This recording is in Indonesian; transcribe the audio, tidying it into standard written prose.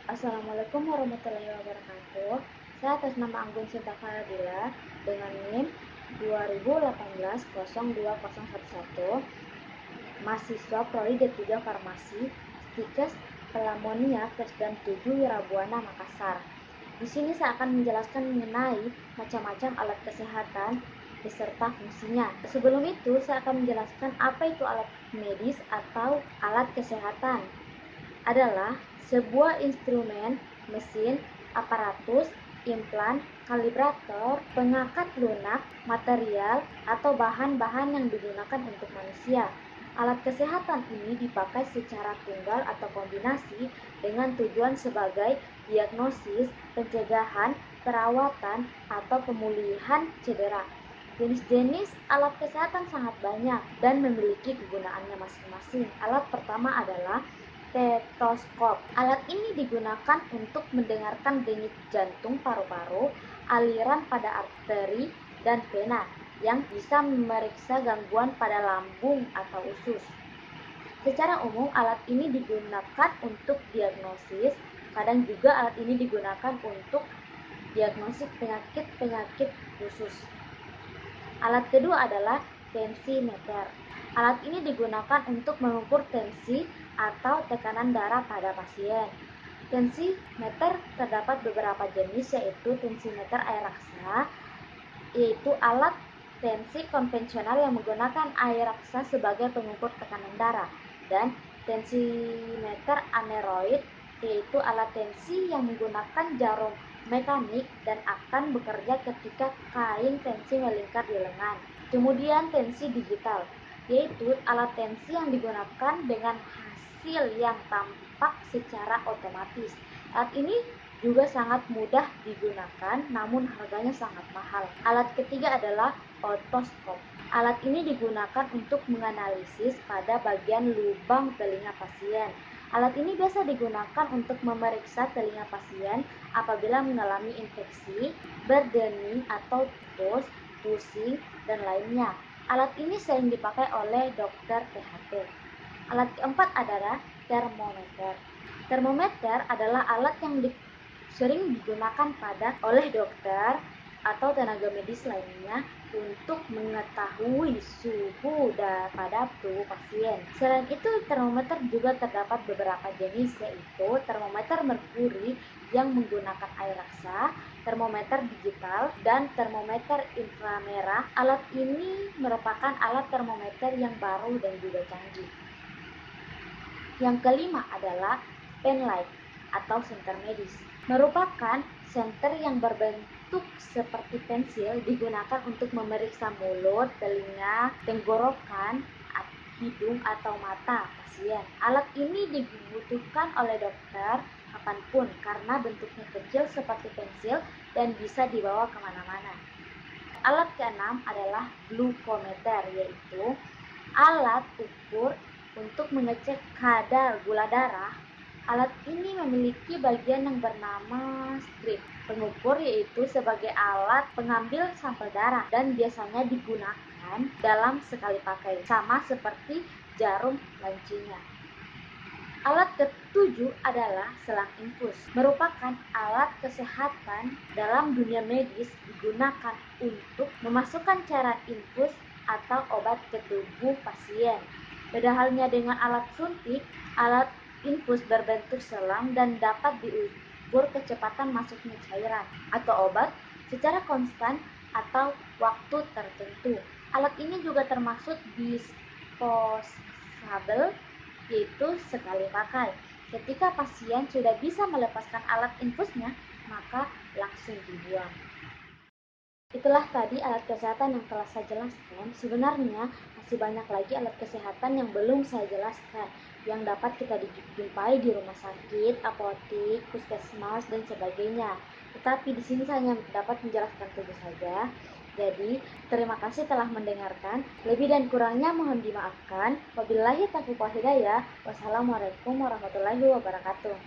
Assalamualaikum warahmatullahi wabarakatuh. Saya atas nama Anggun Sinta Faradila dengan NIM 2018-020111, mahasiswa Prodi D3 Farmasi, Stikes Pelamonia dan 7 Wirabuana Makassar. Di sini saya akan menjelaskan mengenai macam-macam alat kesehatan beserta fungsinya. Sebelum itu, saya akan menjelaskan apa itu alat medis atau alat kesehatan. Adalah sebuah instrumen, mesin, aparatus, implan, kalibrator, pengakat lunak, material, atau bahan-bahan yang digunakan untuk manusia. Alat kesehatan ini dipakai secara tunggal atau kombinasi dengan tujuan sebagai diagnosis, pencegahan, perawatan, atau pemulihan cedera. Jenis-jenis alat kesehatan sangat banyak dan memiliki kegunaannya masing-masing. Alat pertama adalah stetoskop. Alat ini digunakan untuk mendengarkan denyut jantung paru-paru, aliran pada arteri, dan vena yang bisa memeriksa gangguan pada lambung atau usus. Secara umum, alat ini digunakan untuk diagnosis. Kadang juga alat ini digunakan untuk diagnosis penyakit-penyakit khusus. Alat kedua adalah tensimeter. Alat ini digunakan untuk mengukur tensi atau tekanan darah pada pasien. Tensimeter terdapat beberapa jenis, yaitu tensimeter air raksa, yaitu alat tensi konvensional yang menggunakan air raksa sebagai pengukur tekanan darah, dan tensimeter aneroid, yaitu alat tensi yang menggunakan jarum mekanik dan akan bekerja ketika kain tensi melingkar di lengan. Kemudian tensi digital, yaitu alat tensi yang digunakan dengan hasil yang tampak secara otomatis. Alat ini juga sangat mudah digunakan, namun harganya sangat mahal. Alat ketiga adalah otoskop. Alat ini digunakan untuk menganalisis pada bagian lubang telinga pasien. Alat ini biasa digunakan untuk memeriksa telinga pasien apabila mengalami infeksi, berdening atau tipes, pusing, dan lainnya. Alat ini sering dipakai oleh dokter THT. Alat keempat adalah termometer. Termometer adalah alat yang sering digunakan oleh dokter atau tenaga medis lainnya untuk mengetahui suhu pada tubuh pasien. Selain itu, termometer juga terdapat beberapa jenis, yaitu termometer merkuri yang menggunakan air raksa, termometer digital, dan termometer inframerah. Alat ini merupakan alat termometer yang baru dan juga canggih. Yang kelima adalah penlight atau senter medis. Merupakan senter yang berbentuk seperti pensil, digunakan untuk memeriksa mulut, telinga, tenggorokan, hidung, atau mata pasien. Alat ini dibutuhkan oleh dokter kapanpun karena bentuknya kecil seperti pensil dan bisa dibawa kemana-mana. Alat keenam adalah glukometer, yaitu alat ukur untuk mengecek kadar gula darah. Alat ini memiliki bagian yang bernama strip pengukur, yaitu sebagai alat pengambil sampel darah dan biasanya digunakan dalam sekali pakai, sama seperti jarum lancinya. Alat ketujuh adalah selang infus. Merupakan alat kesehatan dalam dunia medis, digunakan untuk memasukkan cairan infus atau obat ke tubuh pasien. Beda halnya dengan alat suntik, alat infus berbentuk selang dan dapat diukur kecepatan masuknya cairan atau obat secara konstan atau waktu tertentu. Alat ini juga termasuk disposable, yaitu sekali pakai. Ketika pasien sudah bisa melepaskan alat infusnya, maka langsung dibuang. Itulah tadi alat kesehatan yang telah saya jelaskan. Sebenarnya masih banyak lagi alat kesehatan yang belum saya jelaskan, yang dapat kita dijumpai di rumah sakit, apotik, puskesmas, dan sebagainya. Tetapi di sini saya hanya dapat menjelaskan itu saja. Jadi, terima kasih telah mendengarkan. Lebih dan kurangnya mohon dimaafkan. Wabillahi taufiq wal hidayah. Wassalamualaikum warahmatullahi wabarakatuh.